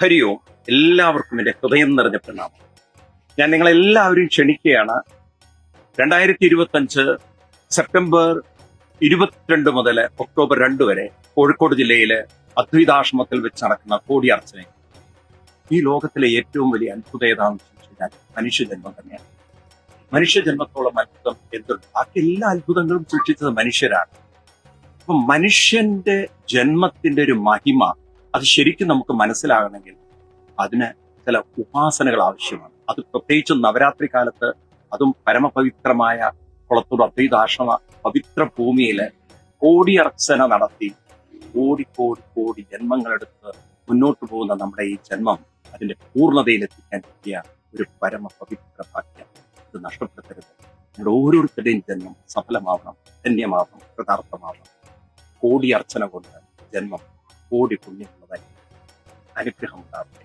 ഹരി ഓം. എല്ലാവർക്കും എൻ്റെ ഹൃദയം നിറഞ്ഞ പ്രണാമം. ഞാൻ നിങ്ങളെല്ലാവരും ക്ഷണിക്കുകയാണ്. 2025 സെപ്റ്റംബർ 22 മുതൽ ഒക്ടോബർ 2 വരെ കോഴിക്കോട് ജില്ലയിലെ അദ്വൈതാശ്രമത്തിൽ വെച്ച് നടക്കുന്ന കോടിയർച്ചന. ഈ ലോകത്തിലെ ഏറ്റവും വലിയ അത്ഭുതം ഏതാണെന്ന് ചോദിച്ചു കഴിഞ്ഞാൽ മനുഷ്യജന്മം തന്നെയാണ്. മനുഷ്യജന്മത്തോളം അത്ഭുതം എന്തുണ്ട്? ബാക്കി എല്ലാ അത്ഭുതങ്ങളും സൃഷ്ടിച്ചത് മനുഷ്യരാണ്. അപ്പൊ മനുഷ്യന്റെ ജന്മത്തിന്റെ ഒരു മഹിമ അത് ശരിക്കും നമുക്ക് മനസ്സിലാകണമെങ്കിൽ അതിന് ചില ഉപാസനകൾ ആവശ്യമാണ്. അത് പ്രത്യേകിച്ചും നവരാത്രി കാലത്ത്, അതും പരമപവിത്രമായ കുളത്തൂർ അദ്വൈതാശ്രമ പവിത്ര ഭൂമിയില് കോടിയർച്ചന നടത്തി കോടി കോടി കോടി ജന്മങ്ങളെടുത്ത് മുന്നോട്ട് പോകുന്ന നമ്മുടെ ഈ ജന്മം അതിന്റെ പൂർണ്ണതയിലെത്തിക്കാൻ പറ്റിയ ഒരു പരമപവിത്ര ഭാഗ്യം. ഇത് നഷ്ടപ്പെടുത്തരുത്. നമ്മുടെ ഓരോരുത്തരുടെയും ജന്മം സഫലമാവണം, ധന്യമാവണം, കൃതാർത്ഥമാവണം. കോടി അർച്ചന കൊണ്ട് ജന്മം കോടി പുണ്യമുള്ളതായി അനുഗ്രഹം ഉണ്ടാവട്ടെ.